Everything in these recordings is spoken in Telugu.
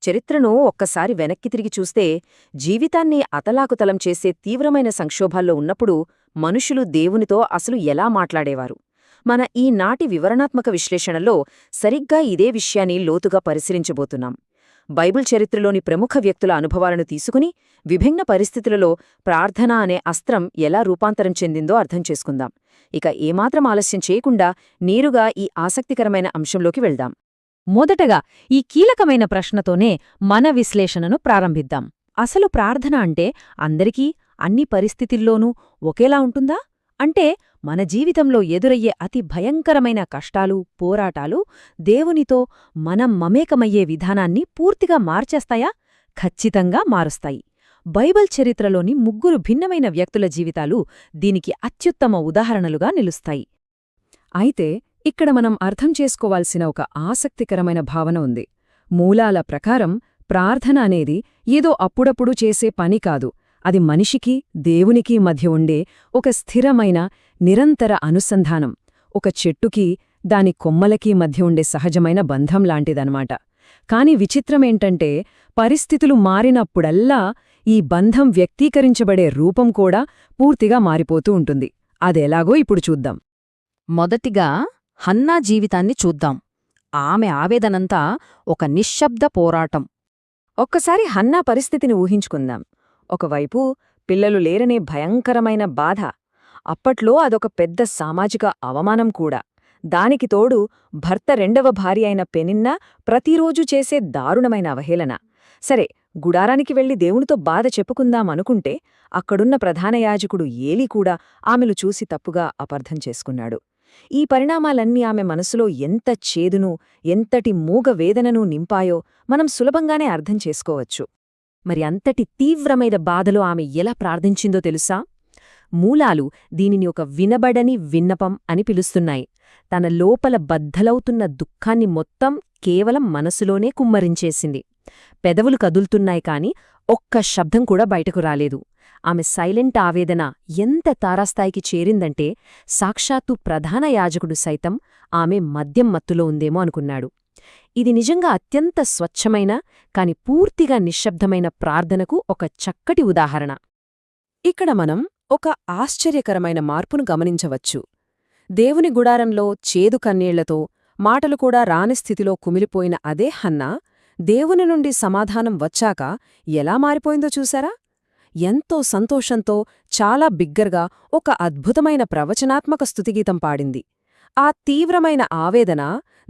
చరిత్రను ఒక్కసారి వెనక్కి తిరిగి చూస్తే జీవితాన్ని అతలాకుతలం చేసే తీవ్రమైన సంక్షోభాల్లో ఉన్నప్పుడు మనుషులు దేవునితో అసలు ఎలా మాట్లాడేవారు? మన ఈనాటి వివరణాత్మక విశ్లేషణలో సరిగ్గా ఇదే విషయాన్ని లోతుగా పరిశీలించబోతున్నాం. బైబిల్ చరిత్రలోని ప్రముఖ వ్యక్తుల అనుభవాలను తీసుకుని విభిన్న పరిస్థితులలో ప్రార్థన అనే అస్త్రం ఎలా రూపాంతరం చెందిందో అర్థం చేసుకుందాం. ఇక ఏమాత్రం ఆలస్యం చేయకుండా నేరుగా ఈ ఆసక్తికరమైన అంశంలోకి వెళ్దాం. మొదటగా ఈ కీలకమైన ప్రశ్నతోనే మన విశ్లేషణను ప్రారంభిద్దాం. అసలు ప్రార్థన అంటే అందరికీ అన్ని పరిస్థితుల్లోనూ ఒకేలా ఉంటుందా? అంటే మన జీవితంలో ఎదురయ్యే అతి భయంకరమైన కష్టాలు, పోరాటాలు దేవునితో మనం మమేకమయ్యే విధానాన్ని పూర్తిగా మార్చేస్తాయా? ఖచ్చితంగా మారుస్తాయి. బైబిల్ చరిత్రలోని ముగ్గురు భిన్నమైన వ్యక్తుల జీవితాలు దీనికి అత్యుత్తమ ఉదాహరణలుగా నిలుస్తాయి. అయితే ఇక్కడ మనం అర్థం చేసుకోవాల్సిన ఒక ఆసక్తికరమైన భావన ఉంది. మూలాల ప్రకారం ప్రార్థన అనేది ఏదో అప్పుడప్పుడు చేసే పని కాదు. అది మనిషికి, దేవునికి మధ్య ఉండే ఒక స్థిరమైన, నిరంతర అనుసంధానం. ఒక చెట్టుకి, దాని కొమ్మలకి మధ్య ఉండే సహజమైన బంధం లాంటిదన్నమాట. కాని విచిత్రమేంటంటే, పరిస్థితులు మారినప్పుడల్లా ఈ బంధం వ్యక్తీకరించబడే రూపం కూడా పూర్తిగా మారిపోతూ ఉంటుంది. అదెలాగో ఇప్పుడు చూద్దాం. మొదటిగా హన్నా జీవితాన్ని చూద్దాం. ఆమె ఆవేదనంతా ఒక నిశ్శబ్ద పోరాటం. ఒక్కసారి హన్నా పరిస్థితిని ఊహించుకుందాం. ఒకవైపు పిల్లలు లేరనే భయంకరమైన బాధ. అప్పట్లో అదొక పెద్ద సామాజిక అవమానం కూడా. దానికి తోడు భర్త రెండవ భార్య అయిన పెనిన్నా ప్రతిరోజూ చేసే దారుణమైన అవహేళన. సరే, గుడారానికి వెళ్లి దేవునితో బాధ చెప్పుకుందామనుకుంటే అక్కడున్న ప్రధాన యాజకుడు ఏలీ కూడా ఆమెను చూసి తప్పుగా అపార్థం చేసుకున్నాడు. ఈ పరిణామాలన్నీ ఆమె మనసులో ఎంత చేదును, ఎంతటి మూగవేదనను నింపాయో మనం సులభంగానే అర్థం చేసుకోవచ్చు. మరి అంతటి తీవ్రమైన బాధలో ఆమె ఎలా ప్రార్థించిందో తెలుసా? మూలాలు దీనిని ఒక వినబడని విన్నపం అని పిలుస్తున్నాయి. తన లోపల బద్దలవుతున్న దుఃఖాన్ని మొత్తం కేవలం మనసులోనే కుమ్మరించేసింది. పెదవులు కదులుతున్నాయి కాని ఒక్క శబ్దం కూడా బయటకు రాలేదు. ఆమె సైలెంట్ ఆవేదన ఎంత తారాస్థాయికి చేరిందంటే సాక్షాత్తు ప్రధాన యాజకుడు సైతం ఆమె మద్యం మత్తులో ఉందేమో అనుకున్నాడు. ఇది నిజంగా అత్యంత స్వచ్ఛమైన కాని పూర్తిగా నిశ్శబ్దమైన ప్రార్థనకు ఒక చక్కటి ఉదాహరణ. ఇక్కడ మనం ఒక ఆశ్చర్యకరమైన మార్పును గమనించవచ్చు. దేవుని గుడారంలో చేదు కన్నీళ్లతో, మాటలు కూడా రాని స్థితిలో కుమిలిపోయిన అదే హన్నా దేవుని నుండి సమాధానం వచ్చాక ఎలా మారిపోయిందో చూశారా? ఎంతో సంతోషంతో, చాలా బిగ్గరగా ఒక అద్భుతమైన ప్రవచనాత్మక స్తుతిగీతం పాడింది. ఆ తీవ్రమైన ఆవేదన,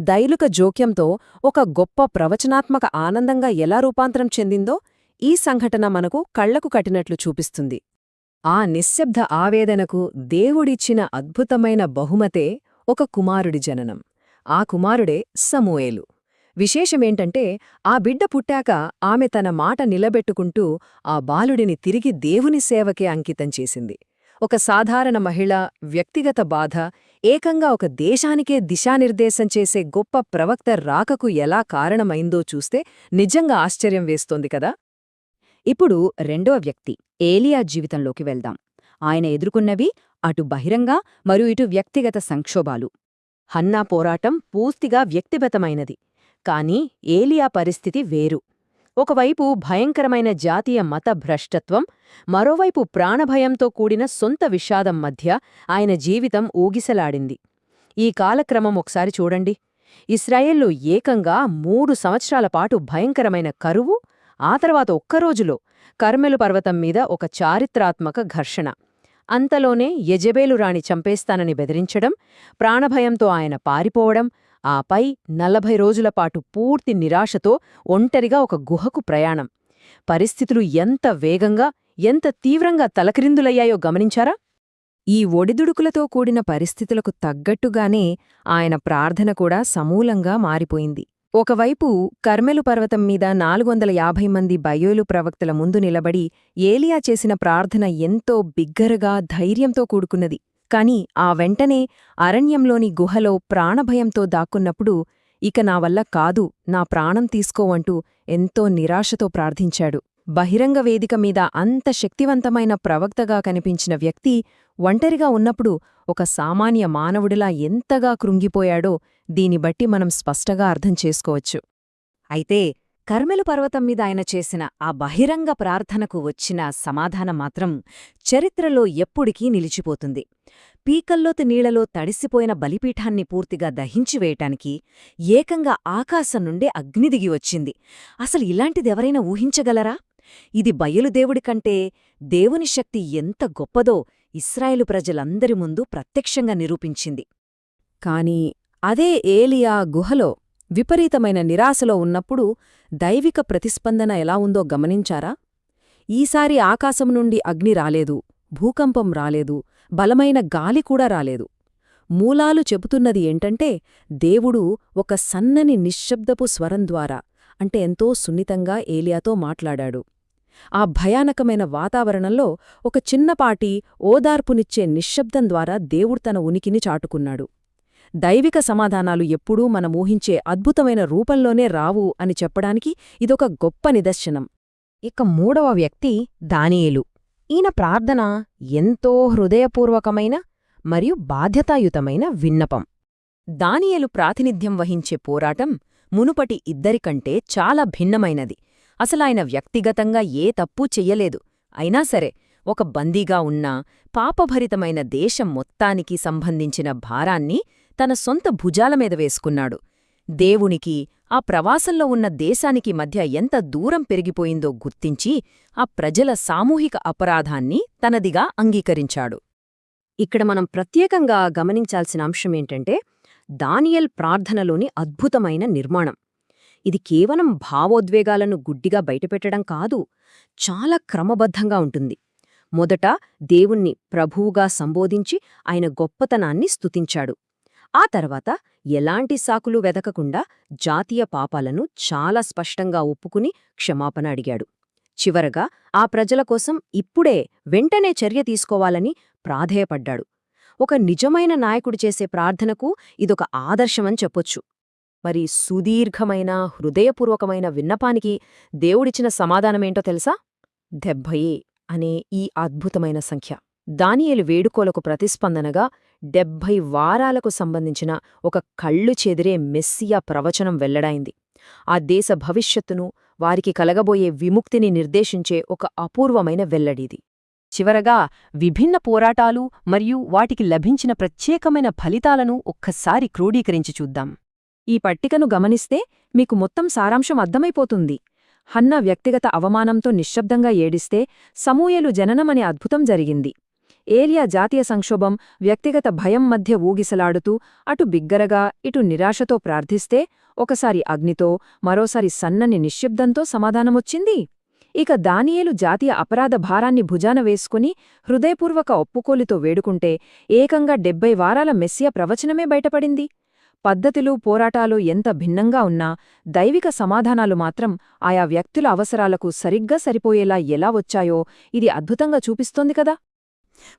దైలుక జోక్యంతో ఒక గొప్ప ప్రవచనాత్మక ఆనందంగా ఎలా రూపాంతరం చెందిందో ఈ సంఘటన మనకు కళ్లకు కట్టినట్లు చూపిస్తుంది. ఆ నిశ్శబ్ద ఆవేదనకు దేవుడిచ్చిన అద్భుతమైన బహుమతే ఒక కుమారుడి జననం. ఆ కుమారుడే సమూయేలు. విశేషమేంటంటే ఆ బిడ్డ పుట్టాక ఆమె తన మాట నిలబెట్టుకుంటూ ఆ బాలుడిని తిరిగి దేవుని సేవకే అంకితం చేసింది. ఒక సాధారణ మహిళ వ్యక్తిగత బాధ ఏకంగా ఒక దేశానికే దిశానిర్దేశం చేసే గొప్ప ప్రవక్త రాకకు ఎలా కారణమైందో చూస్తే నిజంగా ఆశ్చర్యం వేస్తోంది కదా. ఇప్పుడు రెండవ వ్యక్తి ఏలియా జీవితంలోకి వెళ్దాం. ఆయన ఎదుర్కొన్నవి అటు బహిరంగ మరియు ఇటు వ్యక్తిగత సంక్షోభాలు. హన్నా పోరాటం పూర్తిగా వ్యక్తిగతమైనది. కాని ఏలియా పరిస్థితి వేరు. ఒకవైపు భయంకరమైన జాతీయ మత భ్రష్టత్వం, మరోవైపు ప్రాణభయంతో కూడిన సొంత విషాదం మధ్య ఆయన జీవితం ఊగిసలాడింది. ఈ కాలక్రమం ఒకసారి చూడండి. ఇస్రాయేల్లో ఏకంగా 3 సంవత్సరాల పాటు భయంకరమైన కరువు, ఆ తర్వాత ఒక్కరోజులో కర్మెలు పర్వతం మీద ఒక చారిత్రాత్మక ఘర్షణ. అంతలోనే యెజెబెలు రాణి చంపేస్తానని బెదిరించడం, ప్రాణభయంతో ఆయన పారిపోవడం, ఆపై 40 రోజులపాటు పూర్తి నిరాశతో ఒంటరిగా ఒక గుహకు ప్రయాణం. పరిస్థితులు ఎంత వేగంగా, ఎంత తీవ్రంగా తలక్రిందులయ్యాయో గమనించారా? ఈ ఒడిదుడుకులతో కూడిన పరిస్థితులకు తగ్గట్టుగానే ఆయన ప్రార్థన కూడా సమూలంగా మారిపోయింది. ఒకవైపు కర్మెలు పర్వతం మీద 450 మంది బయోలు ప్రవక్తల ముందు నిలబడి ఏలియా చేసిన ప్రార్థన ఎంతో బిగ్గరగా, ధైర్యంతో కూడుకున్నది. కాని ఆ వెంటనే అరణ్యంలోని గుహలో ప్రాణభయంతో దాక్కున్నప్పుడు ఇక నా వల్ల కాదు, నా ప్రాణం తీసుకోవంటూ ఎంతో నిరాశతో ప్రార్థించాడు. బహిరంగ వేదిక మీద అంత శక్తివంతమైన ప్రవక్తగా కనిపించిన వ్యక్తి ఒంటరిగా ఉన్నప్పుడు ఒక సామాన్య మానవుడిలా ఎంతగా కృంగిపోయాడో దీనిబట్టి మనం స్పష్టంగా అర్థం చేసుకోవచ్చు. అయితే కర్మెలు పర్వతం మీద ఆయన చేసిన ఆ బహిరంగ ప్రార్థనకు వచ్చిన సమాధానం మాత్రం చరిత్రలో ఎప్పుడికీ నిలిచిపోతుంది. పీకల్లోతు నీళ్లలో తడిసిపోయిన బలిపీఠాన్ని పూర్తిగా దహించివేయటానికి ఏకంగా ఆకాశం నుండే అగ్ని దిగి వచ్చింది. అసలు ఇలాంటిదెవరైనా ఊహించగలరా? ఇది బయలుదేవుడి కంటే దేవుని శక్తి ఎంత గొప్పదో ఇశ్రాయేలు ప్రజలందరి ముందు ప్రత్యక్షంగా నిరూపించింది. కాని అదే ఏలియా గుహలో విపరీతమైన నిరాశలో ఉన్నప్పుడు దైవిక ప్రతిస్పందన ఎలా ఉందో గమనించారా? ఈసారి ఆకాశం నుండి అగ్ని రాలేదు, భూకంపం రాలేదు, బలమైన గాలి కూడా రాలేదు. మూలాలు చెబుతున్నది ఏంటంటే దేవుడు ఒక సన్నని నిశ్శబ్దపు స్వరం ద్వారా, అంటే ఎంతో సున్నితంగా ఏలియాతో మాట్లాడాడు. ఆ భయానకమైన వాతావరణంలో ఒక చిన్నపాటి ఓదార్పునిచ్చే నిశ్శబ్దం ద్వారా దేవుడు తన ఉనికిని చాటుకున్నాడు. దైవిక సమాధానాలు ఎప్పుడూ మనమూహించే అద్భుతమైన రూపంలోనే రావు అని చెప్పడానికి ఇదొక గొప్ప నిదర్శనం. ఇక మూడవ వ్యక్తి దానియేలు. ఈయన ప్రార్థన ఎంతో హృదయపూర్వకమైన మరియు బాధ్యతాయుతమైన విన్నపం. దానియేలు ప్రాతినిధ్యం వహించే పోరాటం మునుపటి ఇద్దరికంటే చాలా భిన్నమైనది. అసలాయన వ్యక్తిగతంగా ఏ తప్పూ చెయ్యలేదు. అయినా సరే ఒక బందీగా ఉన్న పాపభరితమైన దేశం మొత్తానికి సంబంధించిన భారాన్ని తన సొంత భుజాలమీద వేసుకున్నాడు. దేవునికి ఆ ప్రవాసంలో ఉన్న దేశానికి మధ్య ఎంత దూరం పెరిగిపోయిందో గుర్తించి ఆ ప్రజల సామూహిక అపరాధాన్ని తనదిగా అంగీకరించాడు. ఇక్కడ మనం ప్రత్యేకంగా గమనించాల్సిన అంశమేంటంటే దానియేల్ ప్రార్థనలోని అద్భుతమైన నిర్మాణం. ఇది కేవలం భావోద్వేగాలను గుడ్డిగా బయటపెట్టడం కాదు, చాలా క్రమబద్ధంగా ఉంటుంది. మొదట దేవుణ్ణి ప్రభువుగా సంబోధించి ఆయన గొప్పతనాన్ని స్తుతించాడు. ఆ తర్వాత ఎలాంటి సాకులు వెదకకుండా జాతీయ పాపాలను చాలా స్పష్టంగా ఒప్పుకుని క్షమాపణ అడిగాడు. చివరగా ఆ ప్రజల కోసం ఇప్పుడే వెంటనే చర్య తీసుకోవాలని ప్రాధేయపడ్డాడు. ఒక నిజమైన నాయకుడు చేసే ప్రార్థనకు ఇదొక ఆదర్శమని చెప్పొచ్చు. మరి సుదీర్ఘమైన హృదయపూర్వకమైన విన్నపానికి దేవుడిచ్చిన సమాధానమేంటో తెలుసా? 70 అనే ఈ అద్భుతమైన సంఖ్య. దానియేలు వేడుకోలకు ప్రతిస్పందనగా 70 వారాలకు సంబంధించిన ఒక కళ్ళు చెదిరే మెస్సియా ప్రవచనం వెల్లడైంది. ఆ దేశ భవిష్యత్తును, వారికి కలగబోయే విముక్తిని నిర్దేశించే ఒక అపూర్వమైన వెల్లడిది. చివరగా విభిన్న పోరాటాలు మరియు వాటికి లభించిన ప్రత్యేకమైన ఫలితాలను ఒక్కసారి క్రోడీకరించి చూద్దాం. ఈ పట్టికను గమనిస్తే మీకు మొత్తం సారాంశం అర్థమైపోతుంది. హన్నా వ్యక్తిగత అవమానంతో నిశ్శబ్దంగా ఏడిస్తే సమూయేలు జననమనే అద్భుతం జరిగింది. ఏలియా జాతీయ సంక్షోభం, వ్యక్తిగత భయం మధ్య ఊగిసలాడుతూ అటు బిగ్గరగా ఇటు నిరాశతో ప్రార్థిస్తే ఒకసారి అగ్నితో, మరోసారి సన్నని నిశ్శబ్దంతో సమాధానమొచ్చింది. ఇక దానియేలు జాతీయ అపరాధ భారాన్ని భుజాన వేసుకుని హృదయపూర్వక ఒప్పుకోలుతో వేడుకుంటే ఏకంగా 70 వారాల మెస్సియా ప్రవచనమే బయటపడింది. పద్ధతులు, పోరాటాలు ఎంత భిన్నంగా ఉన్నా దైవిక సమాధానాలు మాత్రం ఆయా వ్యక్తుల అవసరాలకు సరిగ్గా సరిపోయేలా ఎలా వచ్చాయో ఇది అద్భుతంగా చూపిస్తోంది కదా.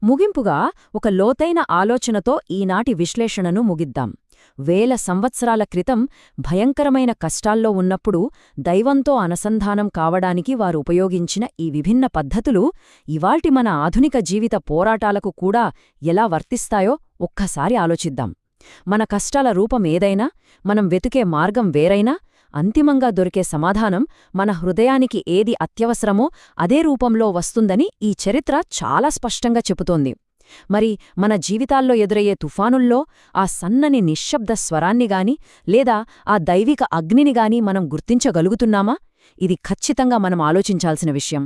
ముగింపుగా ఒక లోతైన ఆలోచనతో ఈనాటి విశ్లేషణను ముగిద్దాం. వేల సంవత్సరాల క్రితం భయంకరమైన కష్టాల్లో ఉన్నప్పుడు దైవంతో అనుసంధానం కావడానికి వారు ఉపయోగించిన ఈ విభిన్న పద్ధతులు ఇవాల్టి మన ఆధునిక జీవిత పోరాటాలకు కూడా ఎలా వర్తిస్తాయో ఒక్కసారి ఆలోచిద్దాం. మన కష్టాల రూపం ఏదైనా, మనం వెతుకే మార్గం వేరైనా, అంతిమంగా దొరికే సమాధానం మన హృదయానికి ఏది అత్యవసరమో అదే రూపంలో వస్తుందని ఈ చరిత్ర చాలా స్పష్టంగా చెబుతోంది. మరి మన జీవితాల్లో ఎదురయ్యే తుఫానుల్లో ఆ సన్నని నిశ్శబ్ద స్వరాన్నిగాని లేదా ఆ దైవిక అగ్నినిగాని మనం గుర్తించగలుగుతున్నామా? ఇది ఖచ్చితంగా మనం ఆలోచించాల్సిన విషయం.